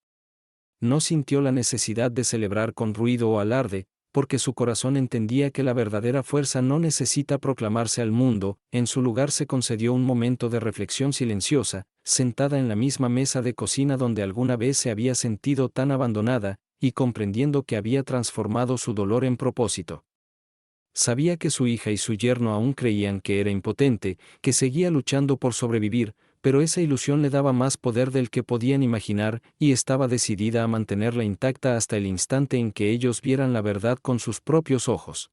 No sintió la necesidad de celebrar con ruido o alarde, porque su corazón entendía que la verdadera fuerza no necesita proclamarse al mundo. En su lugar se concedió un momento de reflexión silenciosa, sentada en la misma mesa de cocina donde alguna vez se había sentido tan abandonada, y comprendiendo que había transformado su dolor en propósito. Sabía que su hija y su yerno aún creían que era impotente, que seguía luchando por sobrevivir, pero esa ilusión le daba más poder del que podían imaginar, y estaba decidida a mantenerla intacta hasta el instante en que ellos vieran la verdad con sus propios ojos.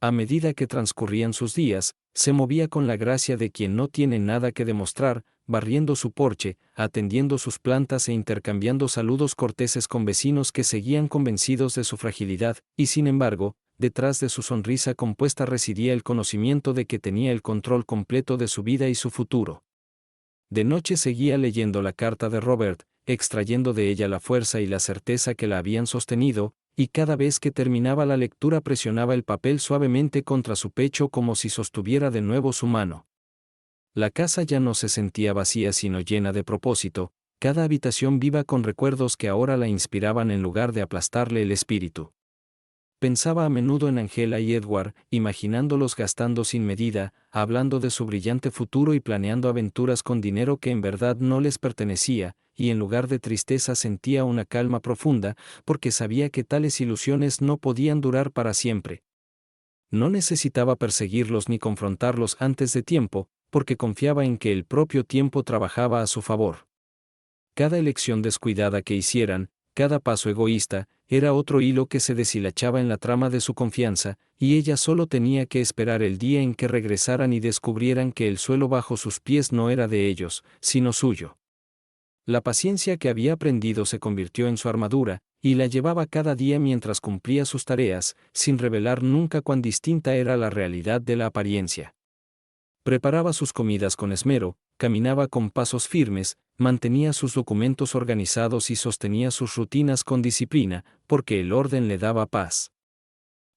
A medida que transcurrían sus días, se movía con la gracia de quien no tiene nada que demostrar, barriendo su porche, atendiendo sus plantas e intercambiando saludos corteses con vecinos que seguían convencidos de su fragilidad, y sin embargo, detrás de su sonrisa compuesta residía el conocimiento de que tenía el control completo de su vida y su futuro. De noche seguía leyendo la carta de Robert, extrayendo de ella la fuerza y la certeza que la habían sostenido, y cada vez que terminaba la lectura presionaba el papel suavemente contra su pecho como si sostuviera de nuevo su mano. La casa ya no se sentía vacía sino llena de propósito, cada habitación viva con recuerdos que ahora la inspiraban en lugar de aplastarle el espíritu. Pensaba a menudo en Angela y Edward, imaginándolos gastando sin medida, hablando de su brillante futuro y planeando aventuras con dinero que en verdad no les pertenecía, y en lugar de tristeza sentía una calma profunda, porque sabía que tales ilusiones no podían durar para siempre. No necesitaba perseguirlos ni confrontarlos antes de tiempo, porque confiaba en que el propio tiempo trabajaba a su favor. Cada elección descuidada que hicieran, cada paso egoísta, era otro hilo que se deshilachaba en la trama de su confianza, y ella solo tenía que esperar el día en que regresaran y descubrieran que el suelo bajo sus pies no era de ellos, sino suyo. La paciencia que había aprendido se convirtió en su armadura, y la llevaba cada día mientras cumplía sus tareas, sin revelar nunca cuán distinta era la realidad de la apariencia. Preparaba sus comidas con esmero, caminaba con pasos firmes, mantenía sus documentos organizados y sostenía sus rutinas con disciplina, porque el orden le daba paz.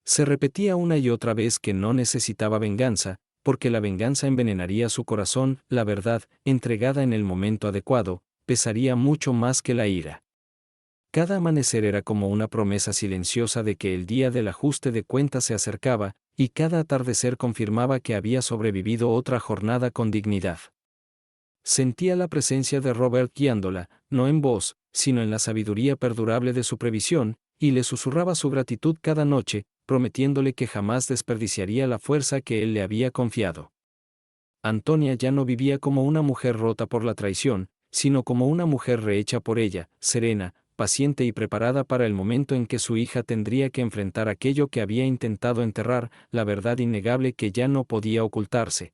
Se repetía una y otra vez que no necesitaba venganza, porque la venganza envenenaría su corazón. La verdad, entregada en el momento adecuado, pesaría mucho más que la ira. Cada amanecer era como una promesa silenciosa de que el día del ajuste de cuentas se acercaba, y cada atardecer confirmaba que había sobrevivido otra jornada con dignidad. Sentía la presencia de Robert guiándola, no en voz, sino en la sabiduría perdurable de su previsión, y le susurraba su gratitud cada noche, prometiéndole que jamás desperdiciaría la fuerza que él le había confiado. Antonia ya no vivía como una mujer rota por la traición, sino como una mujer rehecha por ella, serena, paciente y preparada para el momento en que su hija tendría que enfrentar aquello que había intentado enterrar, la verdad innegable que ya no podía ocultarse.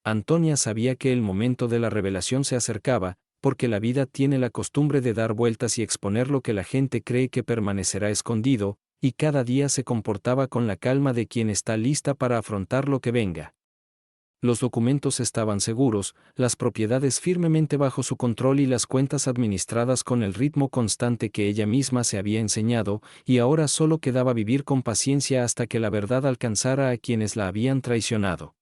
Antonia sabía que el momento de la revelación se acercaba, porque la vida tiene la costumbre de dar vueltas y exponer lo que la gente cree que permanecerá escondido, y cada día se comportaba con la calma de quien está lista para afrontar lo que venga. Los documentos estaban seguros, las propiedades firmemente bajo su control y las cuentas administradas con el ritmo constante que ella misma se había enseñado, y ahora solo quedaba vivir con paciencia hasta que la verdad alcanzara a quienes la habían traicionado.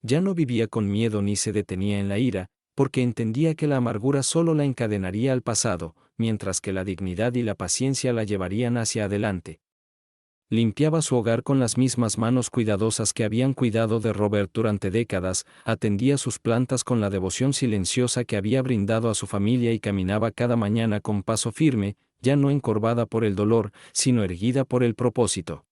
Ya no vivía con miedo ni se detenía en la ira, porque entendía que la amargura solo la encadenaría al pasado, mientras que la dignidad y la paciencia la llevarían hacia adelante. Limpiaba su hogar con las mismas manos cuidadosas que habían cuidado de Robert durante décadas, atendía sus plantas con la devoción silenciosa que había brindado a su familia y caminaba cada mañana con paso firme, ya no encorvada por el dolor, sino erguida por el propósito.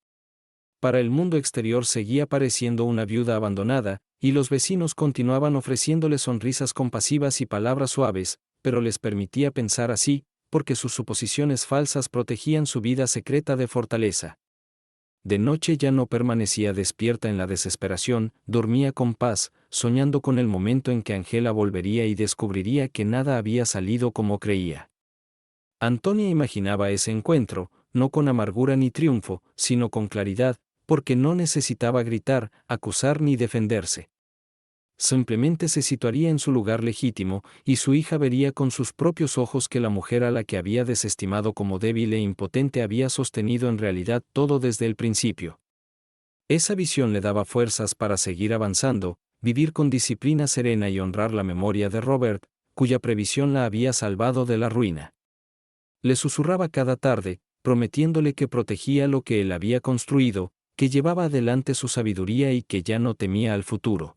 Para el mundo exterior seguía pareciendo una viuda abandonada, y los vecinos continuaban ofreciéndole sonrisas compasivas y palabras suaves, pero les permitía pensar así, porque sus suposiciones falsas protegían su vida secreta de fortaleza. De noche ya no permanecía despierta en la desesperación, dormía con paz, soñando con el momento en que Angela volvería y descubriría que nada había salido como creía. Antonia imaginaba ese encuentro, no con amargura ni triunfo, sino con claridad, porque no necesitaba gritar, acusar ni defenderse. Simplemente se situaría en su lugar legítimo, y su hija vería con sus propios ojos que la mujer a la que había desestimado como débil e impotente había sostenido en realidad todo desde el principio. Esa visión le daba fuerzas para seguir avanzando, vivir con disciplina serena y honrar la memoria de Robert, cuya previsión la había salvado de la ruina. Le susurraba cada tarde, prometiéndole que protegía lo que él había construido, que llevaba adelante su sabiduría y que ya no temía al futuro.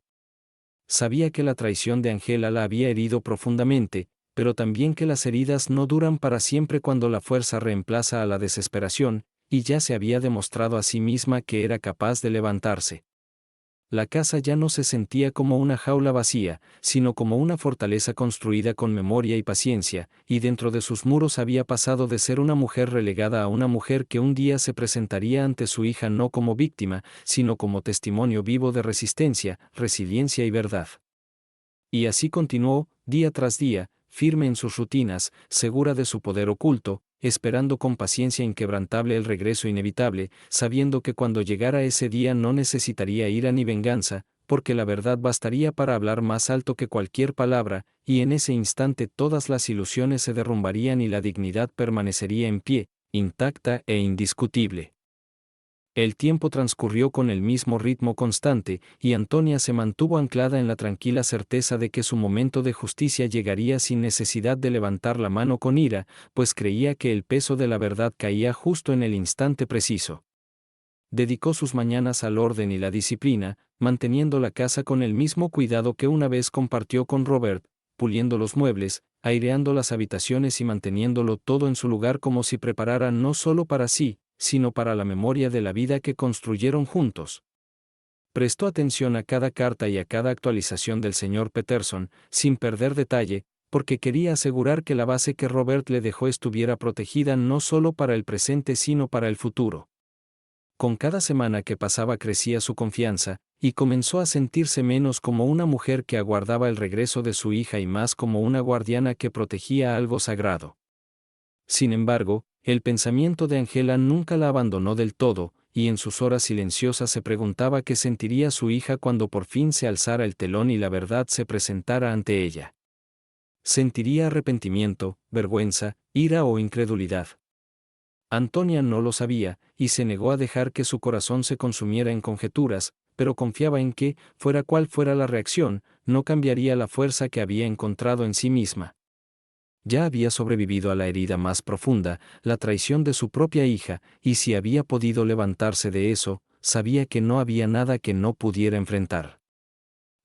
Sabía que la traición de Angela la había herido profundamente, pero también que las heridas no duran para siempre cuando la fuerza reemplaza a la desesperación, y ya se había demostrado a sí misma que era capaz de levantarse. La casa ya no se sentía como una jaula vacía, sino como una fortaleza construida con memoria y paciencia, y dentro de sus muros había pasado de ser una mujer relegada a una mujer que un día se presentaría ante su hija no como víctima, sino como testimonio vivo de resistencia, resiliencia y verdad. Y así continuó, día tras día, firme en sus rutinas, segura de su poder oculto, esperando con paciencia inquebrantable el regreso inevitable, sabiendo que cuando llegara ese día no necesitaría ira ni venganza, porque la verdad bastaría para hablar más alto que cualquier palabra, y en ese instante todas las ilusiones se derrumbarían y la dignidad permanecería en pie, intacta e indiscutible. El tiempo transcurrió con el mismo ritmo constante, y Antonia se mantuvo anclada en la tranquila certeza de que su momento de justicia llegaría sin necesidad de levantar la mano con ira, pues creía que el peso de la verdad caía justo en el instante preciso. Dedicó sus mañanas al orden y la disciplina, manteniendo la casa con el mismo cuidado que una vez compartió con Robert, puliendo los muebles, aireando las habitaciones y manteniéndolo todo en su lugar como si preparara no solo para sí, sino para la memoria de la vida que construyeron juntos. Prestó atención a cada carta y a cada actualización del señor Peterson, sin perder detalle, porque quería asegurar que la base que Robert le dejó estuviera protegida no solo para el presente sino para el futuro. Con cada semana que pasaba crecía su confianza, y comenzó a sentirse menos como una mujer que aguardaba el regreso de su hija y más como una guardiana que protegía algo sagrado. Sin embargo, el pensamiento de Angela nunca la abandonó del todo, y en sus horas silenciosas se preguntaba qué sentiría su hija cuando por fin se alzara el telón y la verdad se presentara ante ella. ¿Sentiría arrepentimiento, vergüenza, ira o incredulidad? Antonia no lo sabía, y se negó a dejar que su corazón se consumiera en conjeturas, pero confiaba en que, fuera cual fuera la reacción, no cambiaría la fuerza que había encontrado en sí misma. Ya había sobrevivido a la herida más profunda, la traición de su propia hija, y si había podido levantarse de eso, sabía que no había nada que no pudiera enfrentar.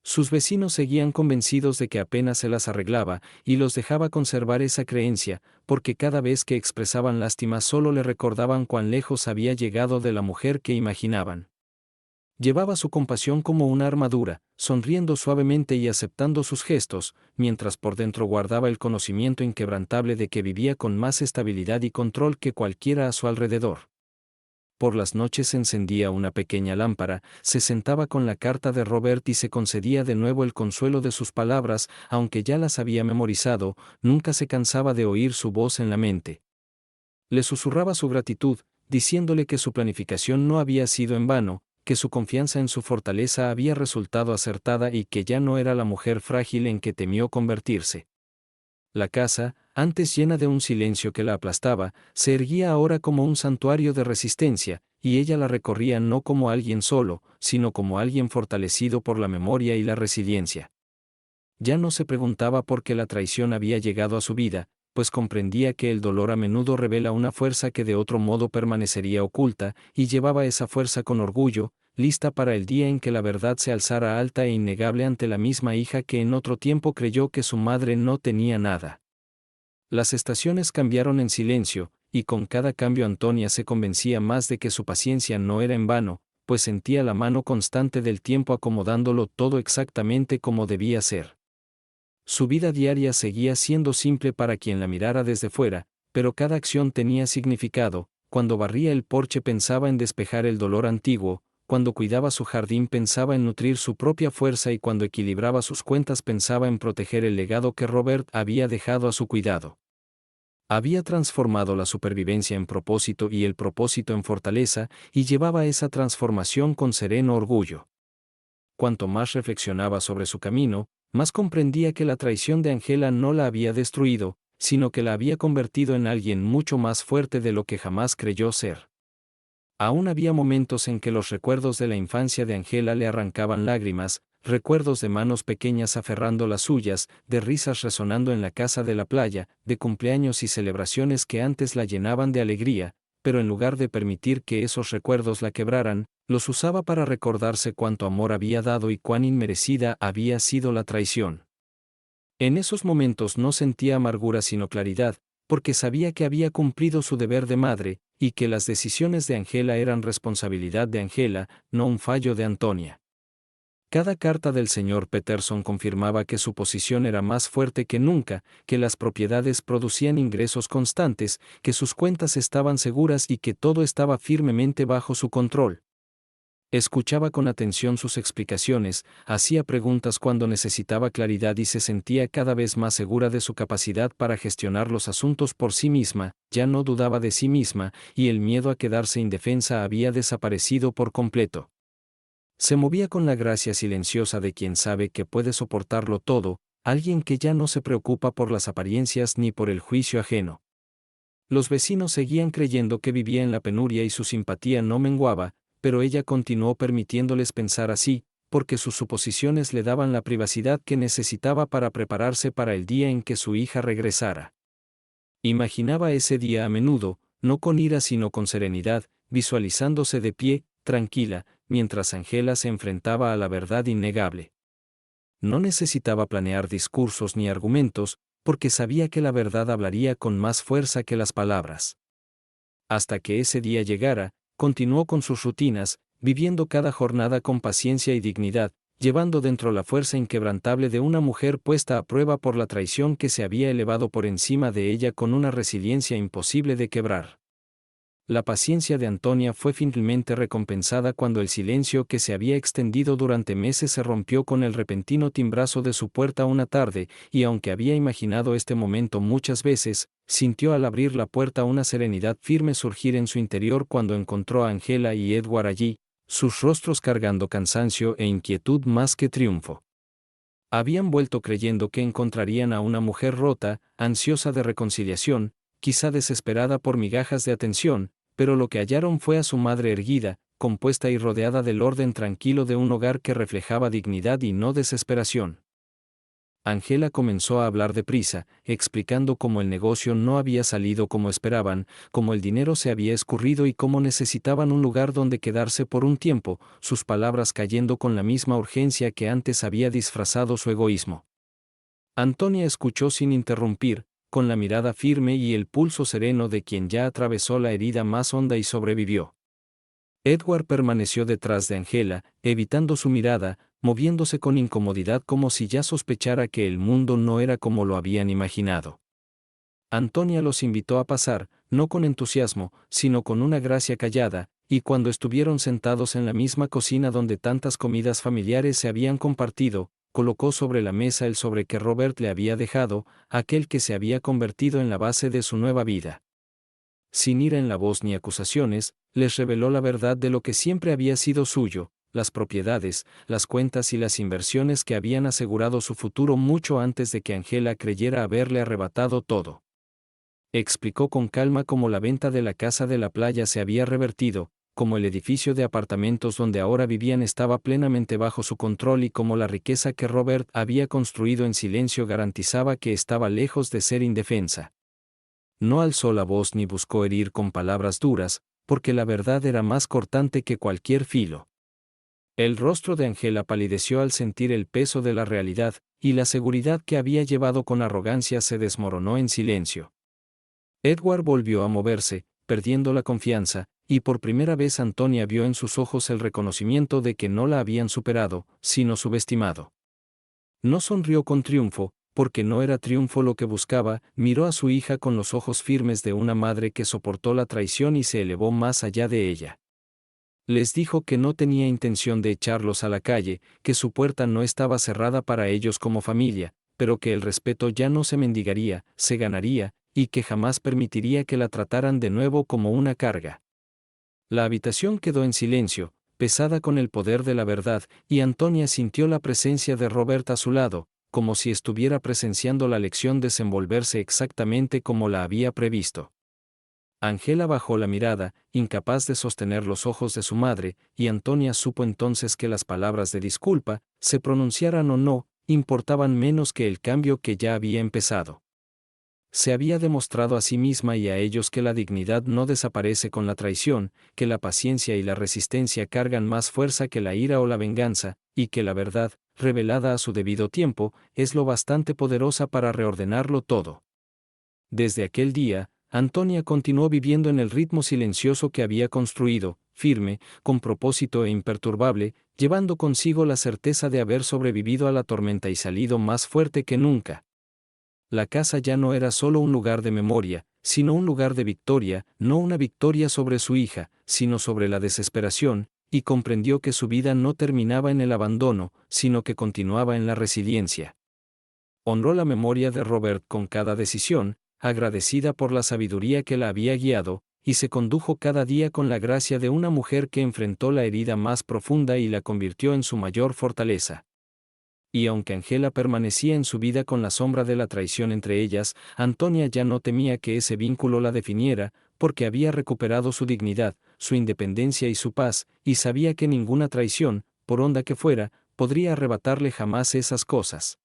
Sus vecinos seguían convencidos de que apenas se las arreglaba, y los dejaba conservar esa creencia, porque cada vez que expresaban lástima solo le recordaban cuán lejos había llegado de la mujer que imaginaban. Llevaba su compasión como una armadura, sonriendo suavemente y aceptando sus gestos, mientras por dentro guardaba el conocimiento inquebrantable de que vivía con más estabilidad y control que cualquiera a su alrededor. Por las noches encendía una pequeña lámpara, se sentaba con la carta de Robert y se concedía de nuevo el consuelo de sus palabras, aunque ya las había memorizado, nunca se cansaba de oír su voz en la mente. Le susurraba su gratitud, diciéndole que su planificación no había sido en vano, que su confianza en su fortaleza había resultado acertada y que ya no era la mujer frágil en que temió convertirse. La casa, antes llena de un silencio que la aplastaba, se erguía ahora como un santuario de resistencia, y ella la recorría no como alguien solo, sino como alguien fortalecido por la memoria y la resiliencia. Ya no se preguntaba por qué la traición había llegado a su vida, pues comprendía que el dolor a menudo revela una fuerza que de otro modo permanecería oculta, y llevaba esa fuerza con orgullo, lista para el día en que la verdad se alzara alta e innegable ante la misma hija que en otro tiempo creyó que su madre no tenía nada. Las estaciones cambiaron en silencio, y con cada cambio Antonia se convencía más de que su paciencia no era en vano, pues sentía la mano constante del tiempo acomodándolo todo exactamente como debía ser. Su vida diaria seguía siendo simple para quien la mirara desde fuera, pero cada acción tenía significado. Cuando barría el porche pensaba en despejar el dolor antiguo, cuando cuidaba su jardín pensaba en nutrir su propia fuerza y cuando equilibraba sus cuentas pensaba en proteger el legado que Robert había dejado a su cuidado. Había transformado la supervivencia en propósito y el propósito en fortaleza, y llevaba esa transformación con sereno orgullo. Cuanto más reflexionaba sobre su camino, más comprendía que la traición de Angela no la había destruido, sino que la había convertido en alguien mucho más fuerte de lo que jamás creyó ser. Aún había momentos en que los recuerdos de la infancia de Angela le arrancaban lágrimas, recuerdos de manos pequeñas aferrando las suyas, de risas resonando en la casa de la playa, de cumpleaños y celebraciones que antes la llenaban de alegría, pero en lugar de permitir que esos recuerdos la quebraran, los usaba para recordarse cuánto amor había dado y cuán inmerecida había sido la traición. En esos momentos no sentía amargura sino claridad, porque sabía que había cumplido su deber de madre, y que las decisiones de Angela eran responsabilidad de Angela, no un fallo de Antonia. Cada carta del señor Peterson confirmaba que su posición era más fuerte que nunca, que las propiedades producían ingresos constantes, que sus cuentas estaban seguras y que todo estaba firmemente bajo su control. Escuchaba con atención sus explicaciones, hacía preguntas cuando necesitaba claridad y se sentía cada vez más segura de su capacidad para gestionar los asuntos por sí misma, ya no dudaba de sí misma, y el miedo a quedarse indefensa había desaparecido por completo. Se movía con la gracia silenciosa de quien sabe que puede soportarlo todo, alguien que ya no se preocupa por las apariencias ni por el juicio ajeno. Los vecinos seguían creyendo que vivía en la penuria y su simpatía no menguaba, pero ella continuó permitiéndoles pensar así, porque sus suposiciones le daban la privacidad que necesitaba para prepararse para el día en que su hija regresara. Imaginaba ese día a menudo, no con ira sino con serenidad, visualizándose de pie, tranquila, mientras Angela se enfrentaba a la verdad innegable. No necesitaba planear discursos ni argumentos, porque sabía que la verdad hablaría con más fuerza que las palabras. Hasta que ese día llegara, continuó con sus rutinas, viviendo cada jornada con paciencia y dignidad, llevando dentro la fuerza inquebrantable de una mujer puesta a prueba por la traición que se había elevado por encima de ella con una resiliencia imposible de quebrar. La paciencia de Antonia fue finalmente recompensada cuando el silencio que se había extendido durante meses se rompió con el repentino timbrazo de su puerta una tarde, y aunque había imaginado este momento muchas veces, sintió al abrir la puerta una serenidad firme surgir en su interior cuando encontró a Angela y Edward allí, sus rostros cargando cansancio e inquietud más que triunfo. Habían vuelto creyendo que encontrarían a una mujer rota, ansiosa de reconciliación, quizá desesperada por migajas de atención, pero lo que hallaron fue a su madre erguida, compuesta y rodeada del orden tranquilo de un hogar que reflejaba dignidad y no desesperación. Angela comenzó a hablar deprisa, explicando cómo el negocio no había salido como esperaban, cómo el dinero se había escurrido y cómo necesitaban un lugar donde quedarse por un tiempo, sus palabras cayendo con la misma urgencia que antes había disfrazado su egoísmo. Antonia escuchó sin interrumpir, con la mirada firme y el pulso sereno de quien ya atravesó la herida más honda y sobrevivió. Edward permaneció detrás de Angela, evitando su mirada, moviéndose con incomodidad como si ya sospechara que el mundo no era como lo habían imaginado. Antonia los invitó a pasar, no con entusiasmo, sino con una gracia callada, y cuando estuvieron sentados en la misma cocina donde tantas comidas familiares se habían compartido, colocó sobre la mesa el sobre que Robert le había dejado, aquel que se había convertido en la base de su nueva vida. Sin ira en la voz ni acusaciones, les reveló la verdad de lo que siempre había sido suyo, las propiedades, las cuentas y las inversiones que habían asegurado su futuro mucho antes de que Angela creyera haberle arrebatado todo. Explicó con calma cómo la venta de la casa de la playa se había revertido, cómo el edificio de apartamentos donde ahora vivían estaba plenamente bajo su control y cómo la riqueza que Robert había construido en silencio garantizaba que estaba lejos de ser indefensa. No alzó la voz ni buscó herir con palabras duras, porque la verdad era más cortante que cualquier filo. El rostro de Angela palideció al sentir el peso de la realidad, y la seguridad que había llevado con arrogancia se desmoronó en silencio. Edward volvió a moverse, perdiendo la confianza, y por primera vez Antonia vio en sus ojos el reconocimiento de que no la habían superado, sino subestimado. No sonrió con triunfo, porque no era triunfo lo que buscaba, miró a su hija con los ojos firmes de una madre que soportó la traición y se elevó más allá de ella. Les dijo que no tenía intención de echarlos a la calle, que su puerta no estaba cerrada para ellos como familia, pero que el respeto ya no se mendigaría, se ganaría, y que jamás permitiría que la trataran de nuevo como una carga. La habitación quedó en silencio, pesada con el poder de la verdad, y Antonia sintió la presencia de Robert a su lado, como si estuviera presenciando la lección desenvolverse exactamente como la había previsto. Angela bajó la mirada, incapaz de sostener los ojos de su madre, y Antonia supo entonces que las palabras de disculpa, se pronunciaran o no, importaban menos que el cambio que ya había empezado. Se había demostrado a sí misma y a ellos que la dignidad no desaparece con la traición, que la paciencia y la resistencia cargan más fuerza que la ira o la venganza, y que la verdad, revelada a su debido tiempo, es lo bastante poderosa para reordenarlo todo. Desde aquel día, Antonia continuó viviendo en el ritmo silencioso que había construido, firme, con propósito e imperturbable, llevando consigo la certeza de haber sobrevivido a la tormenta y salido más fuerte que nunca. La casa ya no era solo un lugar de memoria, sino un lugar de victoria, no una victoria sobre su hija, sino sobre la desesperación, y comprendió que su vida no terminaba en el abandono, sino que continuaba en la resiliencia. Honró la memoria de Robert con cada decisión, agradecida por la sabiduría que la había guiado, y se condujo cada día con la gracia de una mujer que enfrentó la herida más profunda y la convirtió en su mayor fortaleza. Y aunque Angela permanecía en su vida con la sombra de la traición entre ellas, Antonia ya no temía que ese vínculo la definiera, porque había recuperado su dignidad, su independencia y su paz, y sabía que ninguna traición, por honda que fuera, podría arrebatarle jamás esas cosas.